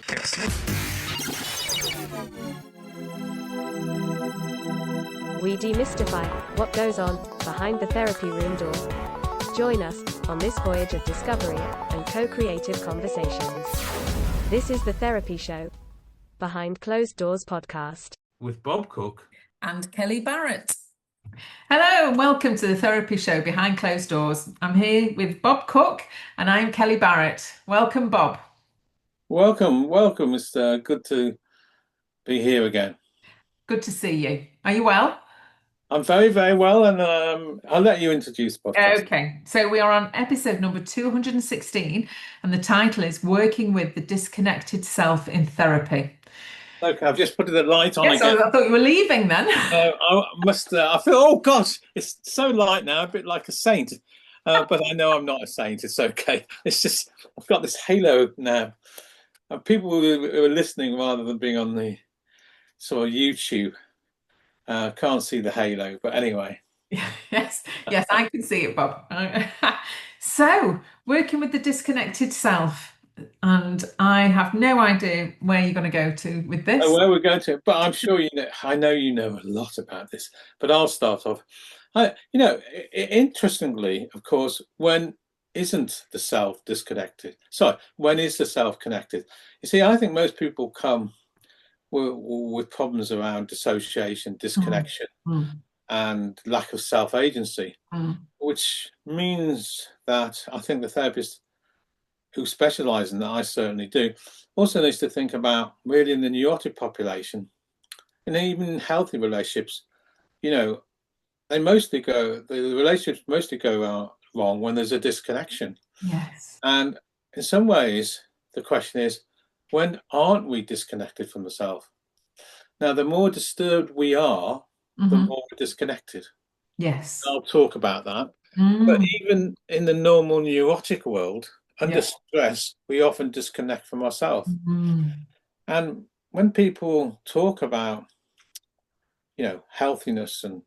We demystify what goes on behind the therapy room door. Join us on this voyage of discovery and co-creative conversations. This is the Therapy Show, Behind Closed Doors podcast. With Bob Cooke and Kellie Barratt. Hello and welcome to the Therapy Show Behind Closed Doors. I'm here with Bob Cooke and I'm Kellie Barratt. Welcome, Bob. Welcome. It's good to be here again. Good to see you. Are you well? I'm very, very well, and I'll let you introduce the podcast. Okay, so we are on episode number 216, and the title is Working with the Disconnected Self in Therapy. Okay, I've just put the light on again. I thought you were leaving then. I must. I feel. Oh gosh, it's so light now, a bit like a saint. But I know I'm not a saint. It's okay. It's just I've got this halo now. And people who are listening rather than being on the sort of YouTube can't see the halo. But anyway. Yes, I can see it, Bob. So, working with the disconnected self. And I have no idea where you're going to go to with this. Where we're going to, but I'm sure you know. I know you know a lot about this, but I'll start off. Interestingly, of course, when isn't the self disconnected? Sorry, when is the self connected? You see, I think most people come with problems around dissociation, disconnection, and lack of self agency, which means that I think the therapist who specialise in that, I certainly do, also needs to think about really in the neurotic population, and even healthy relationships, the relationships mostly go wrong when there's a disconnection. Yes. And in some ways, the question is, when aren't we disconnected from the self? Now, the more disturbed we are, the more we're disconnected. Yes. I'll talk about that. But even in the normal neurotic world, under stress, we often disconnect from ourselves. And when people talk about, healthiness and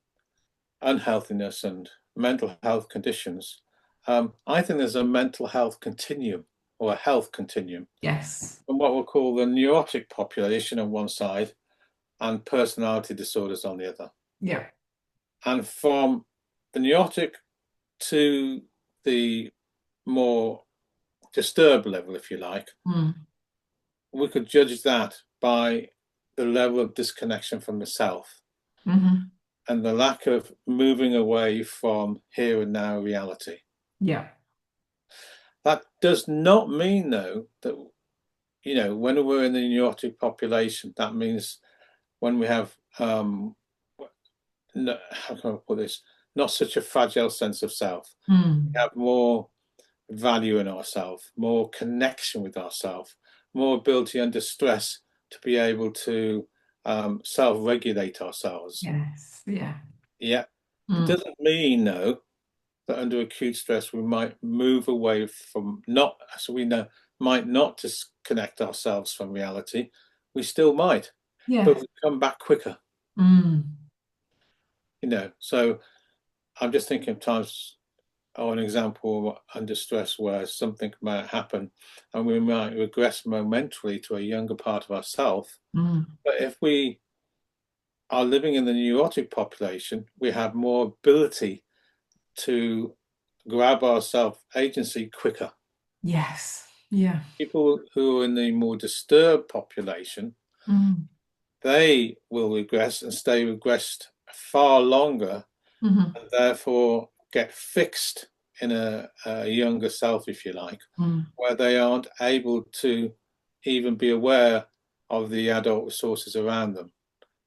unhealthiness and mental health conditions, I think there's a mental health continuum or a health continuum. Yes. From what we'll call the neurotic population on one side and personality disorders on the other. Yeah. And from the neurotic to the more disturbed level, if you like, we could judge that by the level of disconnection from the self and the lack of moving away from here and now reality. Yeah. That does not mean, though, that, when we're in the neurotic population, that means when we have, how can I put this, not such a fragile sense of self. We have more value in ourselves, more connection with ourselves, more ability under stress to be able to self-regulate ourselves. Yes. Yeah. Yeah. It doesn't mean, though, that under acute stress we might move away from might not disconnect ourselves from reality. We still might, but we come back quicker. So I'm just thinking of times. An example under stress where something might happen and we might regress momentally to a younger part of ourselves. But if we are living in the neurotic population, we have more ability to grab our self-agency quicker. Yes. Yeah. People who are in the more disturbed population, they will regress and stay regressed far longer and therefore get fixed in a younger self, if you like, where they aren't able to even be aware of the adult resources around them.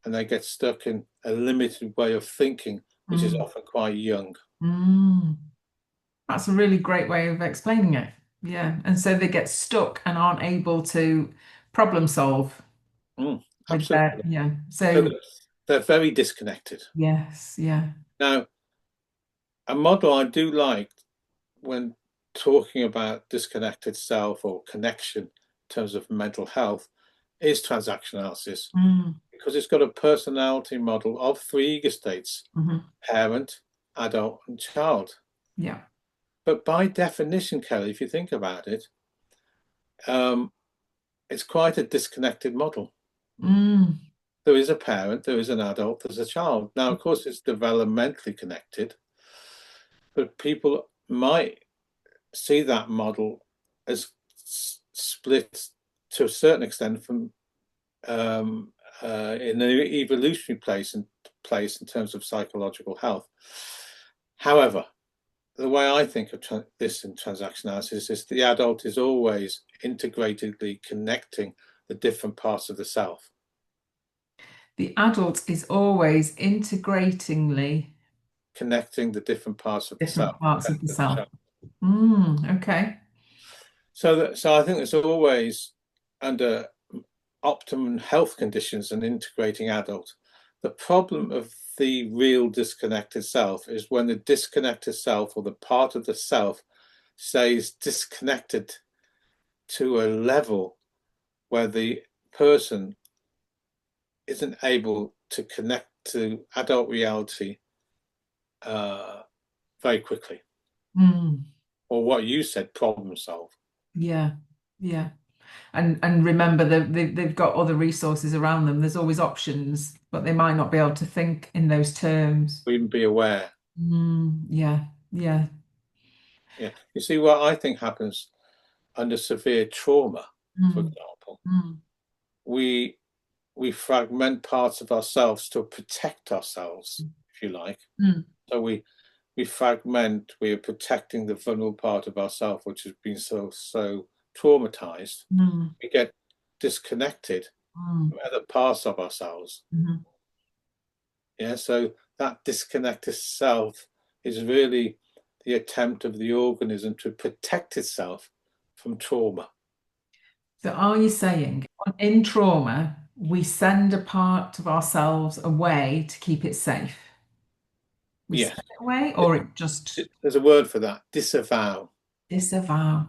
And they get stuck in a limited way of thinking, which is often quite young. That's a really great way of explaining it. Yeah. And so they get stuck and aren't able to problem solve. Absolutely. So they're very disconnected. Yes. Yeah. Now, a model I do like when talking about disconnected self or connection in terms of mental health is transaction analysis, because it's got a personality model of three ego states: parent, adult, and child. Yeah. But by definition, Kellie, if you think about it, it's quite a disconnected model. Mm. There is a parent, there is an adult, there's a child. Now, of course, it's developmentally connected, but people might see that model as split to a certain extent from in an evolutionary place in terms of psychological health. However, the way I think of this in transaction analysis is the adult is always integratedly connecting the different parts of the self. The adult is always integratingly Connecting the different parts of the self. different parts of the The self. child. Okay. So I think there's always, under optimum health conditions, an integrating adult. The problem of the real disconnected self is when the disconnected self, or the part of the self, stays disconnected to a level where the person isn't able to connect to adult reality very quickly. Or what you said, problem solve. Yeah, yeah. And remember they've got other resources around them. There's always options, but they might not be able to think in those terms. Or even be aware. Yeah, yeah. Yeah. You see, what I think happens under severe trauma, for example, we fragment parts of ourselves to protect ourselves, if you like. So we fragment, we are protecting the vulnerable part of ourselves, which has been so traumatized. We get disconnected from other parts of ourselves. Yeah, so that disconnected self is really the attempt of the organism to protect itself from trauma. So are you saying in trauma, we send a part of ourselves away to keep it safe? We Yes. send it away, or it just... There's a word for that, disavow. Disavow.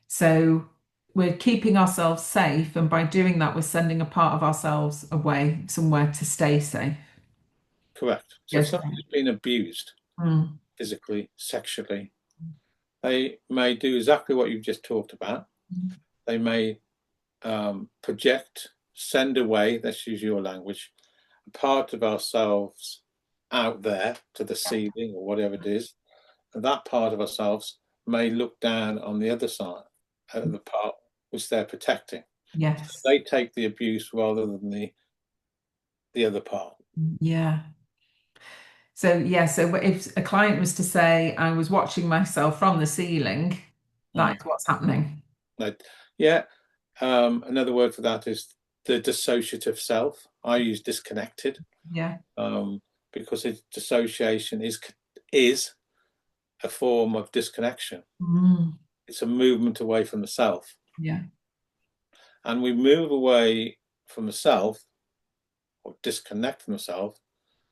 So we're keeping ourselves safe, and by doing that, we're sending a part of ourselves away somewhere to stay safe. Correct. So if somebody's been abused physically, sexually, they may do exactly what you've just talked about. They may project, send away, let's use your language, a part of ourselves out there to the ceiling or whatever it is. And that part of ourselves may look down on the other side of the part which they're protecting. Yes. So they take the abuse rather than the other part. Yeah. So if a client was to say, I was watching myself from the ceiling, that's what's happening. Yeah. Another word for that is the dissociative self. I use disconnected. Yeah. Because dissociation is a form of disconnection. It's a movement away from the self. Yeah. And we move away from the self, or disconnect from the self,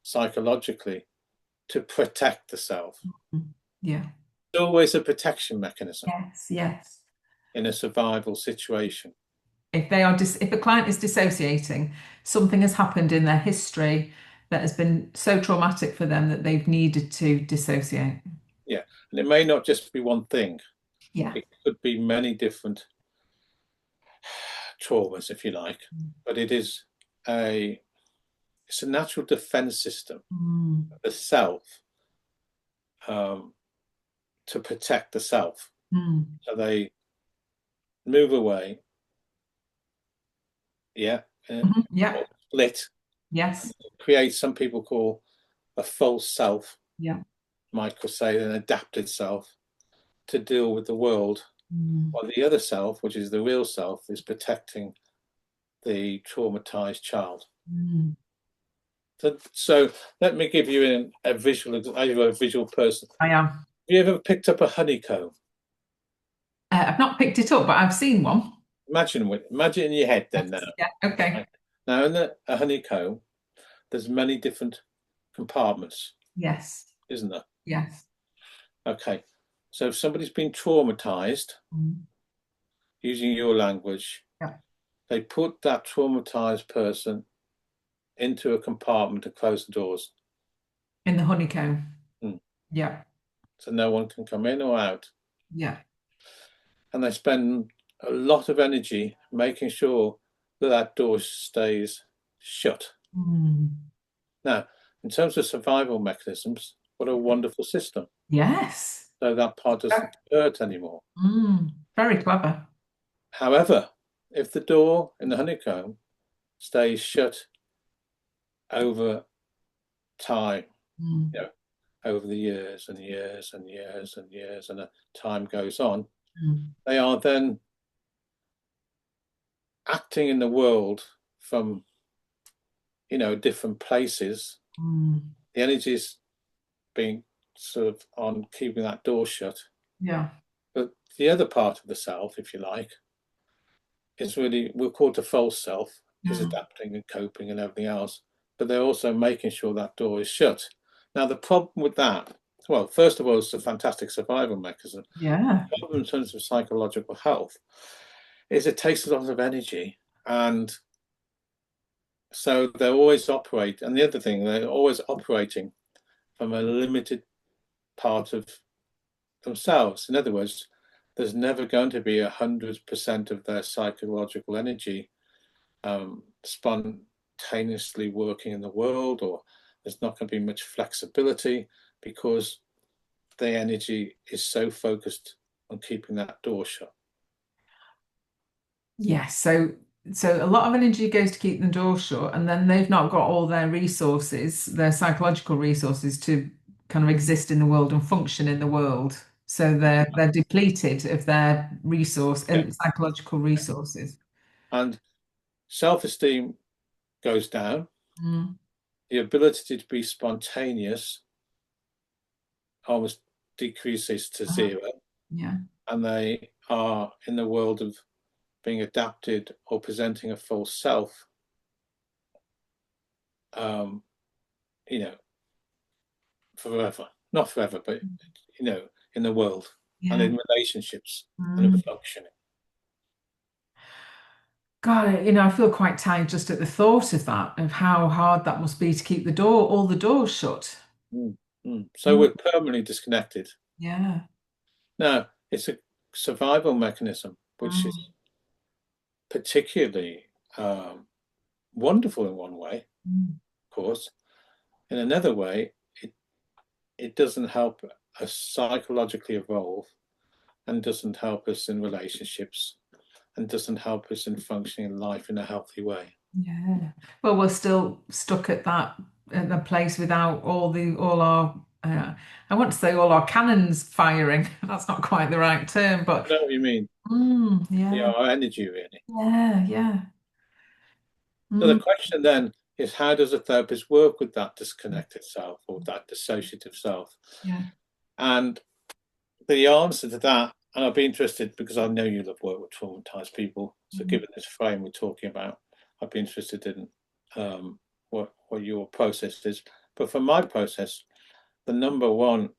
psychologically, to protect the self. Yeah. It's always a protection mechanism. Yes. In a survival situation. If a client is dissociating, something has happened in their history that has been so traumatic for them that they've needed to dissociate. Yeah, and it may not just be one thing. Yeah. It could be many different traumas, if you like, but it's a natural defense system of the self to protect the self. So they move away. Yeah. Yeah. Split. Yes. Create, some people call a false self. Yeah. Might say an adapted self to deal with the world. While the other self, which is the real self, is protecting the traumatized child. So let me give you a visual. Are you a visual person? I am. Have you ever picked up a honeycomb? I've not picked it up, but I've seen one. Imagine in your head then now. Yeah. Okay. Now in a honeycomb, there's many different compartments. Yes. Isn't there? Yes. Okay. So if somebody's been traumatized, using your language, they put that traumatized person into a compartment to close the doors. In the honeycomb. Yeah. So no one can come in or out. Yeah. And they spend a lot of energy making sure that that door stays shut. Now, in terms of survival mechanisms, what a wonderful system. Yes. So that part doesn't hurt anymore. Very clever. However, if the door in the honeycomb stays shut over time, you know, over the years and years and years and years, and time goes on, they are then acting in the world from, different places. The energy is being sort of on keeping that door shut. Yeah. But the other part of the self, if you like, is really, we'll call it a false self, is adapting and coping and everything else. But they're also making sure that door is shut. Now, the problem with that, well, first of all, it's a fantastic survival mechanism. Yeah. The problem in terms of psychological health is it takes a lot of energy. And so they're always operate. And the other thing, they're always operating from a limited part of themselves. In other words, there's never going to be 100% of their psychological energy spontaneously working in the world, or there's not going to be much flexibility because the energy is so focused on keeping that door shut. Yes. So a lot of energy goes to keep the door shut, and then they've not got all their resources, their psychological resources, to kind of exist in the world and function in the world. So they're depleted of their resource and psychological resources. And self-esteem goes down. The ability to be spontaneous almost decreases to zero. Yeah. And they are in the world of being adapted or presenting a false self, forever. Not forever, but, in the world and in relationships and in functioning. God, I feel quite tired just at the thought of that, of how hard that must be to keep all the doors shut. So we're permanently disconnected. Yeah. Now, it's a survival mechanism, which is particularly wonderful in one way, of course. In another way, it doesn't help us psychologically evolve, and doesn't help us in relationships, and doesn't help us in functioning in life in a healthy way. Yeah. Well, we're still stuck at the place without all our I want to say all our cannons firing. That's not quite the right term, but I know what you mean. Yeah. Our energy, really. Yeah. So the question then is, how does a therapist work with that disconnected self or that dissociative self? Yeah. And the answer to that, and I'd be interested, because I know you'll have worked with traumatized people, so given this frame we're talking about, I'd be interested in what your process is. But for my process, the number one,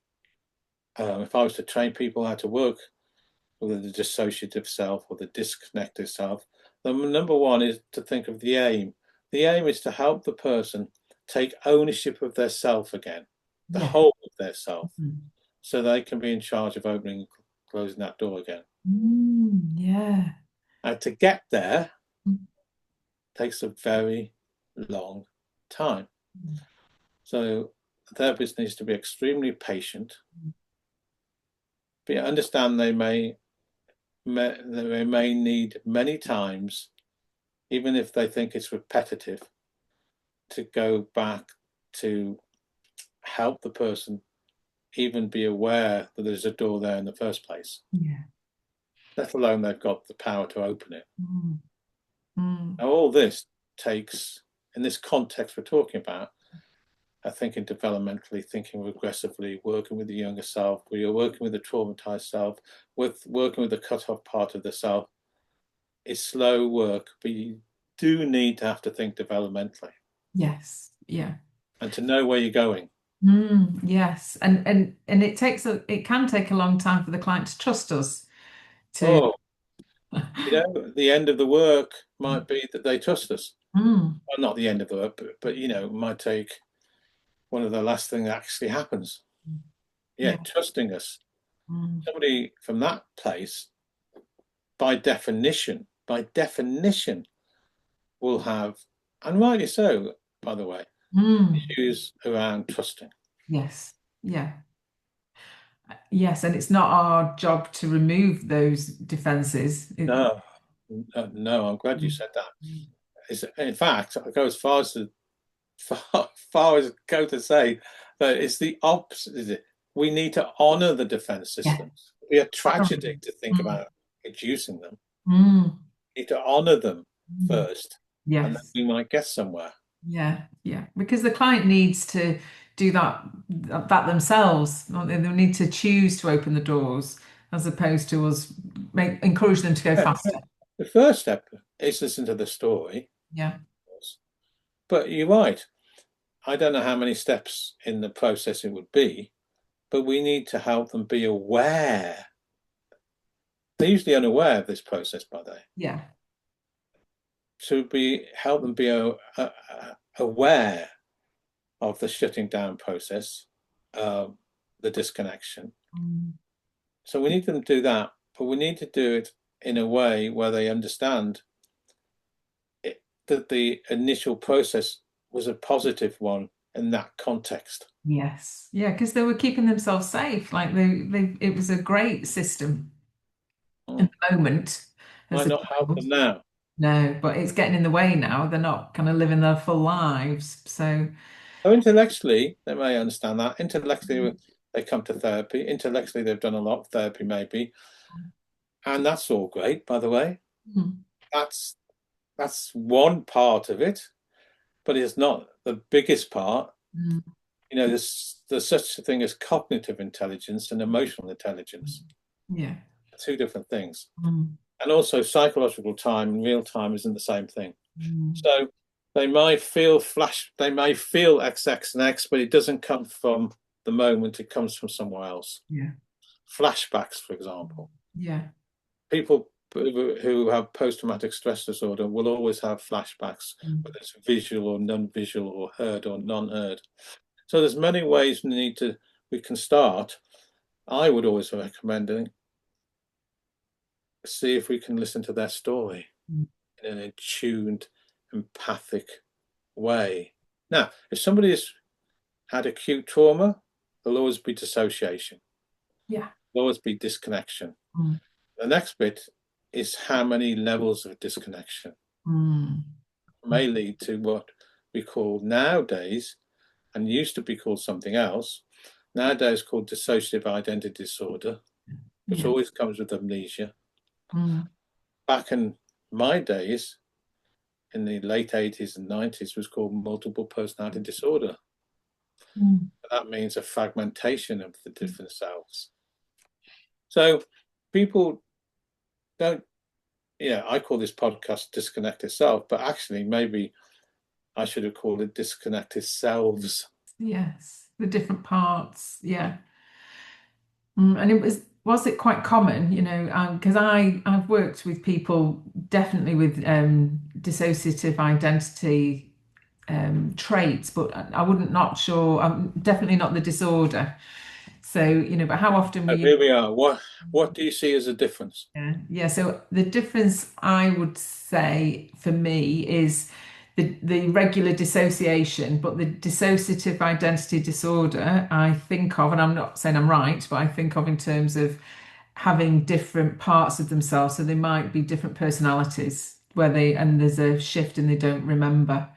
if I was to train people how to work with the dissociative self or the disconnected self, the number one is to think of the aim. The aim is to help the person take ownership of their self again, the whole of their self, so they can be in charge of opening and closing that door again. Yeah. And to get there takes a very long time. So the therapist needs to be extremely patient, but understand they may need many times, even if they think it's repetitive, to go back to help the person even be aware that there's a door there in the first place. Yeah. Let alone they've got the power to open it. Now, all this takes, in this context we're talking about, thinking developmentally, thinking regressively, working with the younger self, where you're working with the traumatized self, working with the cut-off part of the self. It's slow work, but you do need to have to think developmentally. Yes. Yeah. And to know where you're going. Yes. And it can take a long time for the client to trust us. The end of the work might be that they trust us. Well, not the end of the work, but it might take one of the last things that actually happens. Trusting us. Somebody from that place by definition, will have, and rightly so, by the way, issues around trusting. Yes. Yeah. Yes, and it's not our job to remove those defenses. No, I'm glad you said that. In fact, I go as far as go to say that it's the opposite. Is it? We need to honour the defence systems. It'd be a tragedy to think about reducing them. We need to honour them first, and then we might get somewhere. Yeah, because the client needs to do that themselves. They need to choose to open the doors as opposed to us encourage them to go faster. The first step is listen to the story. Yeah. But you're right. I don't know how many steps in the process it would be, but we need to help them be aware. They're usually unaware of this process, by the way. Yeah. To help them be aware of the shutting down process, the disconnection. So we need them to do that, but we need to do it in a way where they understand that the initial process was a positive one in that context. Yes. Yeah, because they were keeping themselves safe. Like it was a great system in the moment. Might not help them now. No, but it's getting in the way now. They're not kind of living their full lives. So intellectually, they may understand that. Intellectually, they come to therapy. Intellectually, they've done a lot of therapy, maybe. And that's all great, by the way. That's one part of it, but it's not the biggest part. You know, there's such a thing as cognitive intelligence and emotional intelligence. Yeah. Two different things. And also psychological time and real time isn't the same thing. So they might feel they may feel X, X, and X, but it doesn't come from the moment, it comes from somewhere else. Yeah. Flashbacks, for example. Yeah. People who have post-traumatic stress disorder will always have flashbacks, whether it's visual or non-visual or heard or non-heard. So there's many ways we can start. I would always recommend see if we can listen to their story in an attuned, empathic way. Now, if somebody has had acute trauma, there'll always be dissociation. Yeah. There'll always be disconnection. The next bit is how many levels of disconnection may lead to what we call nowadays, and used to be called something else, nowadays called dissociative identity disorder, which always comes with amnesia. Back in my days, in the late 80s and 90s, was called multiple personality disorder. That means a fragmentation of the different selves. So people don't, I call this podcast Disconnected Self, but actually maybe I should have called it Disconnected Selves. Yes, the different parts. Yeah. And was it quite common, because I've worked with people definitely with dissociative identity traits, but I wouldn't not sure. I'm definitely not the disorder. So, but how often here we are. What do you see as a difference? Yeah. So the difference I would say for me is the regular dissociation, but the dissociative identity disorder I think of, and I'm not saying I'm right, but I think of in terms of having different parts of themselves. So they might be different personalities and there's a shift and they don't remember.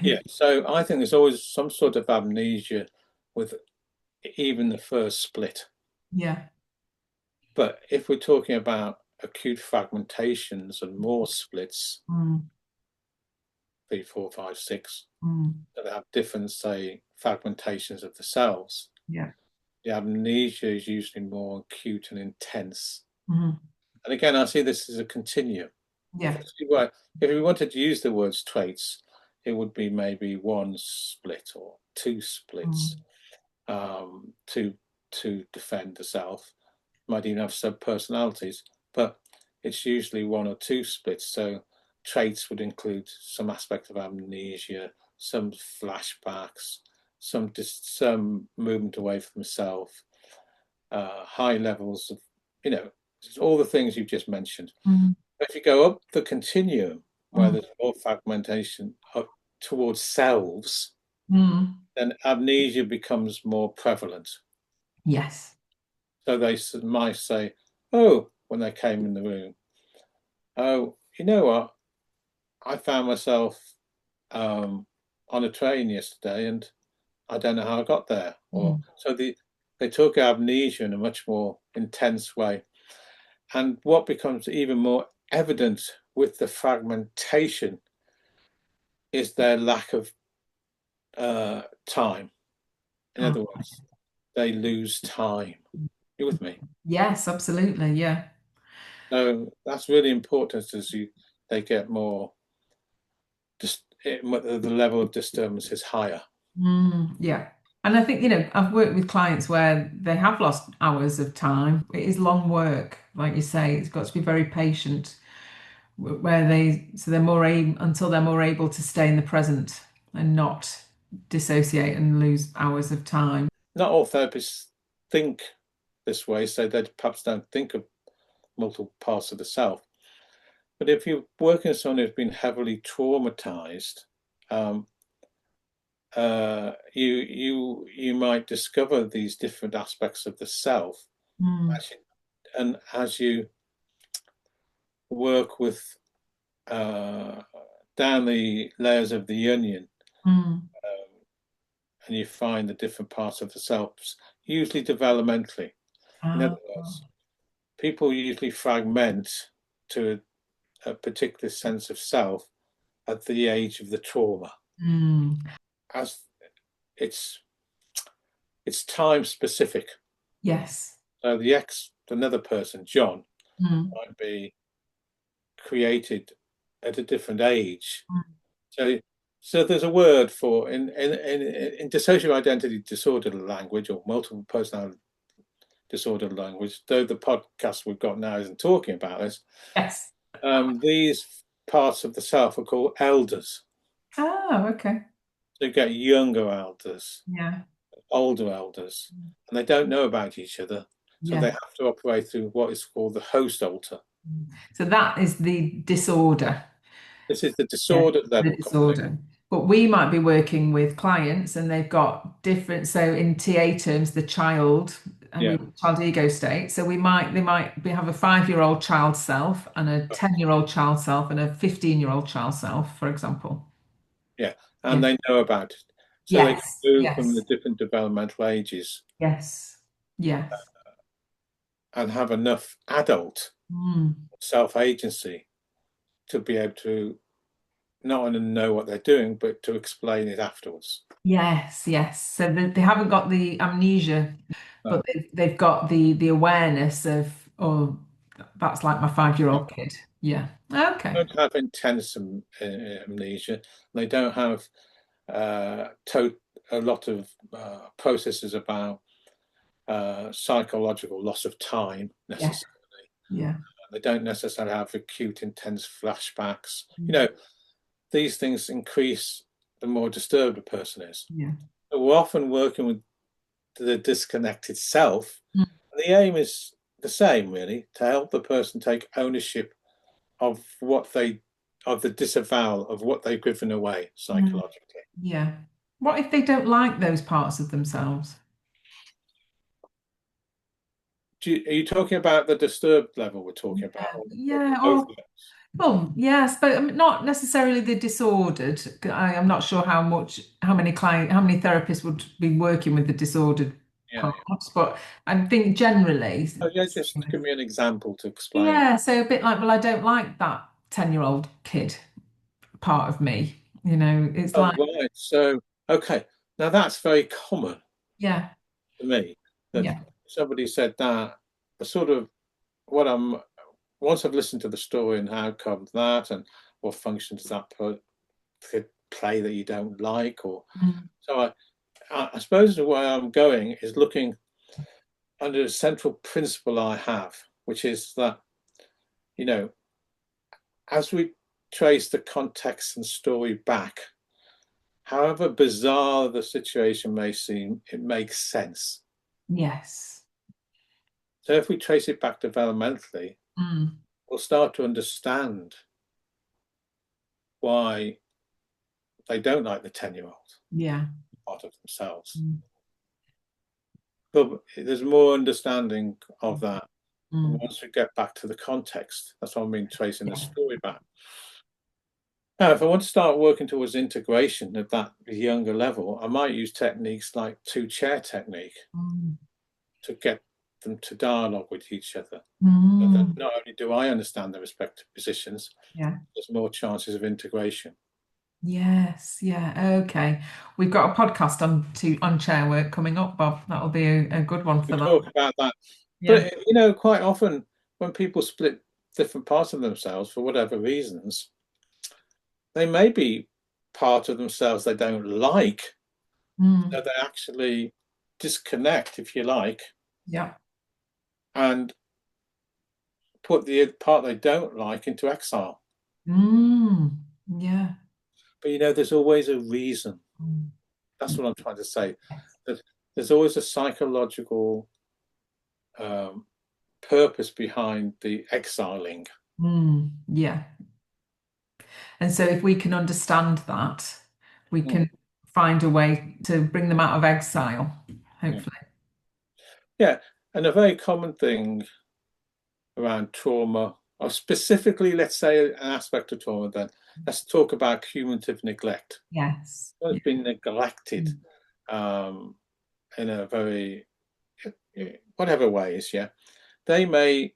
Yeah. So I think there's always some sort of amnesia with even the first split. Yeah. But if we're talking about acute fragmentations and more splits, 3, 4, 5, 6, that have different, say, fragmentations of the cells. Yeah. The amnesia is usually more acute and intense. And again, I see this as a continuum. Yeah. If we wanted to use the words traits, it would be maybe one split or two splits to defend the self. Might even have sub-personalities, but it's usually one or two splits. So traits would include some aspect of amnesia, some flashbacks, some movement away from self, high levels of, It's all the things you've just mentioned. Mm. If you go up the continuum, where there's more fragmentation up towards selves, then amnesia becomes more prevalent. Yes. So they might say, oh, when they came in the room, oh, you know what? I found myself on a train yesterday and I don't know how I got there. Or so they took amnesia in a much more intense way. And what becomes even more evident with the fragmentation is their lack of time. In other words, they lose time. You with me? Yes, absolutely. Yeah. So that's really important as they get more, just the level of disturbance is higher. Yeah. And I think, I've worked with clients where they have lost hours of time. It is long work, like you say. It's got to be very patient, so they're until they're more able to stay in the present and not dissociate and lose hours of time. Not all therapists think this way, so they perhaps don't think of multiple parts of the self. But if you're working with someone who's been heavily traumatized, you might discover these different aspects of the self, and as you work with down the layers of the onion, and you find the different parts of the selves, usually developmentally. In other words, people usually fragment to a particular sense of self at the age of the trauma. As it's time specific. Yes. So another person, John, might be created at a different age. So there's a word for in dissociative identity disorder language, or multiple personality disorder language, though the podcast we've got now isn't talking about this. Yes. These parts of the self are called elders. Oh, okay. So you get younger elders, older elders, and they don't know about each other. So they have to operate through what is called the host alter. So that is the disorder. This is the disordered level. The disorder. But we might be working with clients and they've got different, so in TA terms, the child child ego state. So they might have a 5-year-old child self and a 10-year-old child self and a 15-year-old child self, for example. Yeah, and they know about it. So they can move from the different developmental ages. Yes. Yes. And have enough adult self-agency to be able to not only know what they're doing, but to explain it afterwards. Yes, yes. So they haven't got the amnesia, but they've got the awareness of, oh, that's like my 5-year-old kid. Yeah. Okay. They don't have intense amnesia. They don't have a lot of processes about psychological loss of time necessarily. Yeah. They don't necessarily have acute, intense flashbacks. These things increase the more disturbed a person is. Yeah. So we're often working with the disconnected self. And the aim is the same, really, to help the person take ownership of the disavowal of what they've given away psychologically. Yeah. What if they don't like those parts of themselves? Are you talking about the disturbed level we're talking about? Yeah. Well, yes, but not necessarily the disordered. I'm not sure how many therapists would be working with the disordered parts, but I think generally. Just give me an example to explain. Yeah, so a bit like, well, I don't like that 10-year-old kid part of me. It's like. Right. So, okay. Now that's very common. Yeah. To me, that somebody said that sort of once I've listened to the story and how comes that and what functions that play that you don't like, or so I suppose the way I'm going is looking under a central principle I have, which is that as we trace the context and story back, however bizarre the situation may seem, it makes sense. Yes. So if we trace it back developmentally, we'll start to understand why they don't like the 10-year-old Yeah. part of themselves. But there's more understanding of that once we get back to the context. That's what I mean, tracing the story back. Now, if I want to start working towards integration at that younger level, I might use techniques like two-chair technique to get them to dialogue with each other. So that not only do I understand their respective positions, there's more chances of integration. Yes, yeah, okay. We've got a podcast on chair work coming up, Bob. That'll be a good one for We that. talk about that. Yeah. But, quite often when people split different parts of themselves for whatever reasons, they may be part of themselves they don't like. So they actually disconnect, if you like, and put the part they don't like into exile. Yeah. But there's always a reason. That's what I'm trying to say. That there's always a psychological purpose behind the exiling. Yeah. And so if we can understand that, we can find a way to bring them out of exile, hopefully. Yeah. And a very common thing around trauma, or specifically, let's say, an aspect of trauma, then let's talk about cumulative neglect. Yes. Someone's been neglected in a very, whatever ways, they may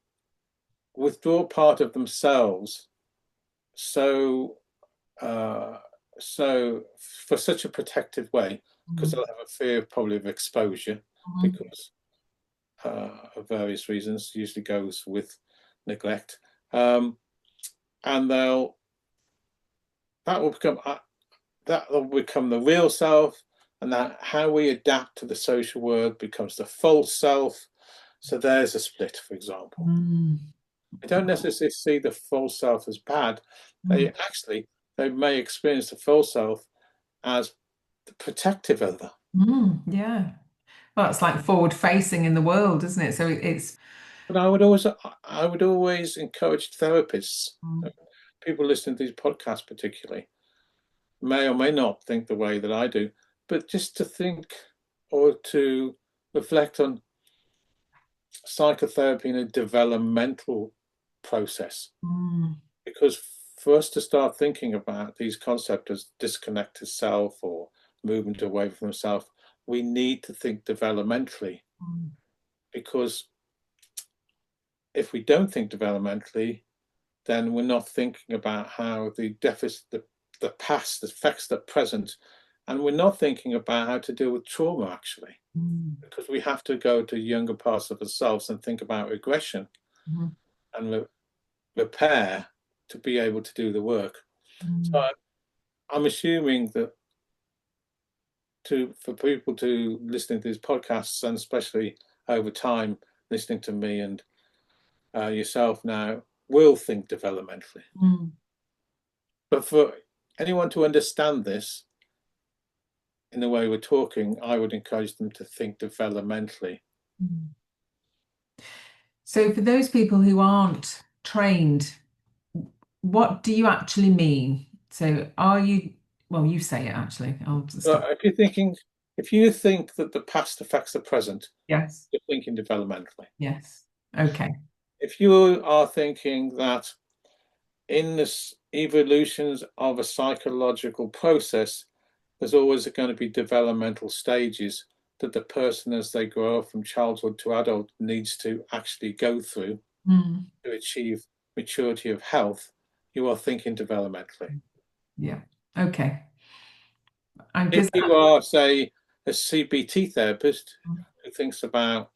withdraw part of themselves so for such a protective way, because they'll have a fear probably of exposure because of various reasons, usually goes with neglect, and that will become the real self, and that how we adapt to the social world becomes the false self. So there's a split, for example. I don't necessarily see the false self as bad. They may experience the false self as the protective other. Yeah. Well, it's like forward facing in the world, isn't it? So it's. But I would always encourage therapists, people listening to these podcasts particularly, may or may not think the way that I do, but just to think or to reflect on psychotherapy in a developmental process. Because for us to start thinking about these concepts as disconnected self or movement away from self, we need to think developmentally. Because if we don't think developmentally, then we're not thinking about how the past affects the present, and we're not thinking about how to deal with trauma, actually. Because we have to go to younger parts of ourselves and think about regression and repair to be able to do the work. So I'm assuming that for people to listening to these podcasts, and especially over time listening to me and yourself now, will think developmentally. But for anyone to understand this in the way we're talking, I would encourage them to think developmentally. So for those people who aren't trained, what do you actually mean? So you say it actually. I'll just stop. If you think that the past affects the present, yes, you're thinking developmentally. Yes. Okay. If you are thinking that in this evolutions of a psychological process, there's always going to be developmental stages that the person, as they grow up from childhood to adult, needs to actually go through to achieve maturity of health, you are thinking developmentally. Yeah. Okay. If you are, say, a CBT therapist who thinks about,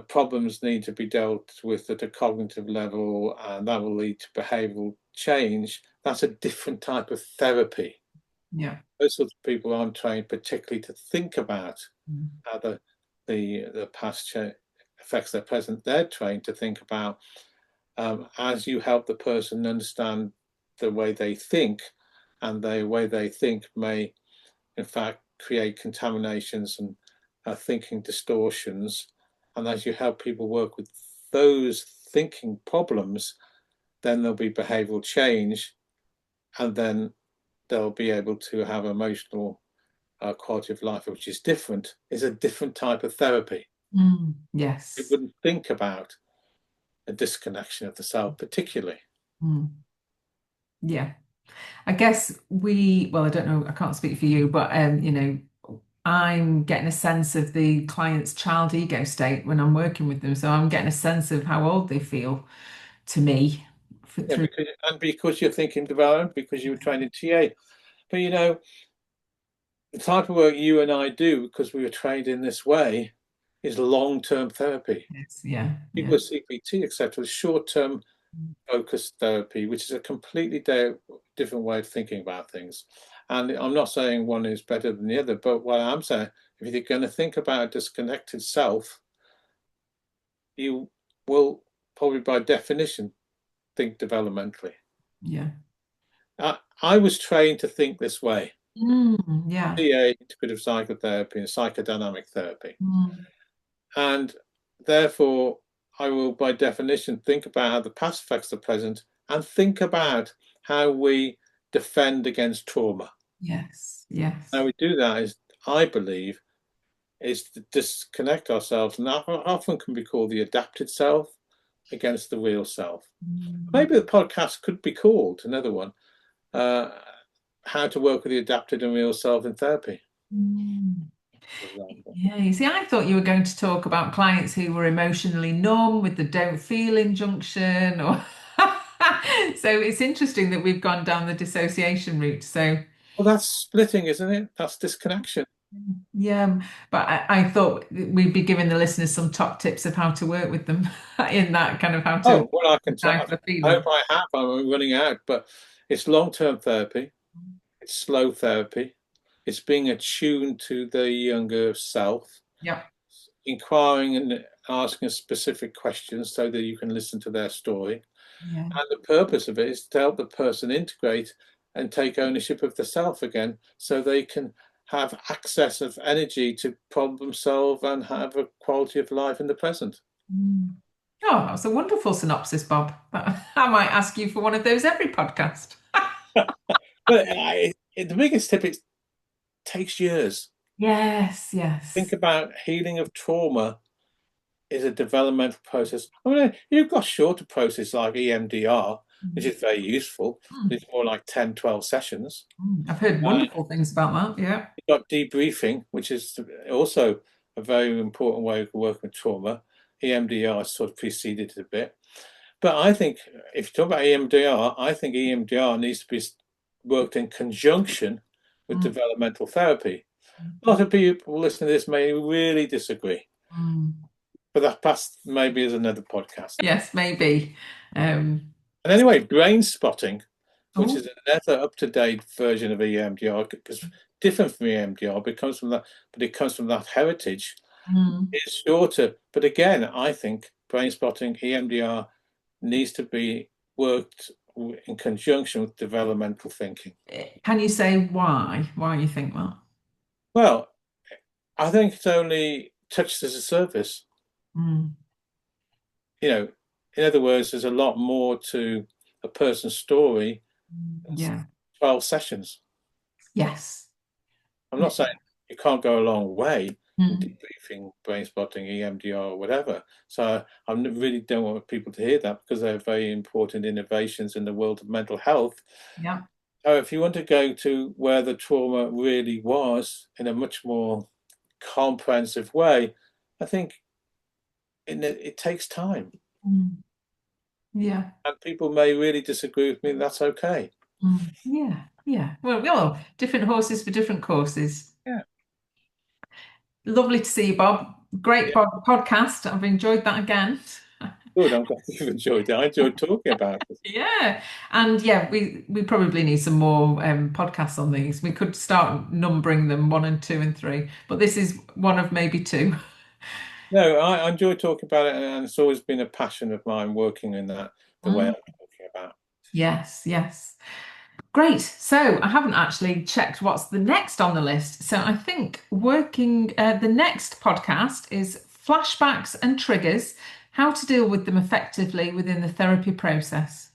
problems need to be dealt with at a cognitive level, and that will lead to behavioral change, that's a different type of therapy. Yeah. Those sorts of people aren't trained particularly to think about how the past affects their present. They're trained to think about, as you help the person understand the way they think, and the way they think may, in fact, create contaminations and thinking distortions, And as you help people work with those thinking problems, then there'll be behavioral change, and then they'll be able to have emotional quality of life, which is different, is a different type of therapy. Yes. You wouldn't think about a disconnection of the self particularly. Yeah. I guess well, I don't know, I can't speak for you, but I'm getting a sense of the client's child ego state when I'm working with them. So I'm getting a sense of how old they feel to me through. Because you're thinking development, because you were trained in TA. But the type of work you and I do, because we were trained in this way, is long-term therapy. Yeah. People with CPT, etc., is short-term focused therapy, which is a completely different way of thinking about things. And I'm not saying one is better than the other, but what I'm saying, if you're going to think about a disconnected self, you will probably by definition think developmentally. Yeah. I was trained to think this way. Yeah. PA, integrative psychotherapy, and psychodynamic therapy. And therefore, I will, by definition, think about how the past affects the present and think about how we defend against trauma. Yes. Yes. How we do that is, I believe, is to disconnect ourselves, and that often can be called the adapted self against the real self. Maybe the podcast could be called, another one, how to work with the adapted and real self in therapy. Yeah, you see, I thought you were going to talk about clients who were emotionally numb with the don't feel injunction, or so it's interesting that we've gone down the dissociation route. So, well, that's splitting, isn't it? That's disconnection. Yeah, but I thought we'd be giving the listeners some top tips of how to work with them in that kind of how to. Oh, well, I can tell. I hope I have. I'm running out, but it's long-term therapy. It's slow therapy. It's being attuned to the younger self. Yeah. Inquiring and asking specific questions so that you can listen to their story. Yeah. And the purpose of it is to help the person integrate and take ownership of the self again, so they can have access of energy to problem solve and have a quality of life in the present. Oh, that's a wonderful synopsis, Bob. I might ask you for one of those every podcast. But the biggest tip is takes years. Yes. Think about healing of trauma is a developmental process. I mean, you've got shorter processes like EMDR, which is very useful. It's more like 10, 12 sessions. I've heard wonderful things about that. Yeah. You've got debriefing, which is also a very important way of working with trauma. EMDR sort of preceded it a bit. But I think if you talk about EMDR, I think EMDR needs to be worked in conjunction with developmental therapy. A lot of people listening to this may really disagree. But that past maybe is another podcast. Yes, maybe. And anyway, brain spotting, which is another up-to-date version of EMDR, because different from EMDR, but it comes from that heritage. It's shorter, but again, I think brain spotting, EMDR, needs to be worked in conjunction with developmental thinking. Can you say why you think that? Well, I think it's only touched as a surface. In other words, there's a lot more to a person's story. Yeah. 12 sessions. Yes. I'm not saying you can't go a long way in debriefing, brain spotting, EMDR, or whatever. So I really don't want people to hear that, because they're very important innovations in the world of mental health. Yeah. So if you want to go to where the trauma really was in a much more comprehensive way, I think it takes time. Yeah. And people may really disagree with me, and that's okay. Yeah. Well, different horses for different courses. Yeah. Lovely to see you, Bob. Great podcast. I've enjoyed that again. Good. I'm glad you've enjoyed it. I enjoyed talking about it. Yeah. And we probably need some more podcasts on these. We could start numbering them 1 and 2 and 3, but this is one of maybe 2. No, I enjoy talking about it, and it's always been a passion of mine working in that, the way I'm talking about. Yes. Great. So I haven't actually checked what's the next on the list. So I think the next podcast is flashbacks and triggers, how to deal with them effectively within the therapy process.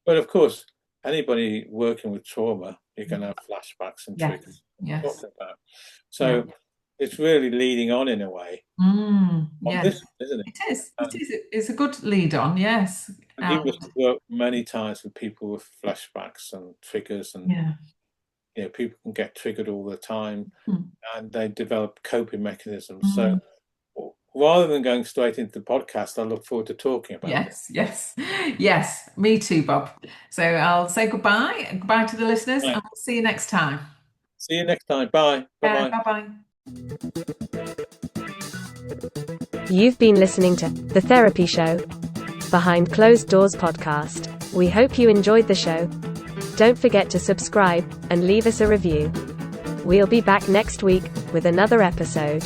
But of course, anybody working with trauma, you're going to have flashbacks and triggers. Yes. So it's really leading on in a way. Yes. This, isn't it? It is. It's a good lead on, yes. You must have worked many times with people with flashbacks and triggers, and people can get triggered all the time, and they develop coping mechanisms. So rather than going straight into the podcast, I look forward to talking about it. Yes, me too, Bob. So I'll say goodbye to the listeners, and we'll see you next time. See you next time. Bye. Bye-bye. You've been listening to The Therapy Show, Behind Closed Doors podcast. We hope you enjoyed the show. Don't forget to subscribe and leave us a review. We'll be back next week with another episode.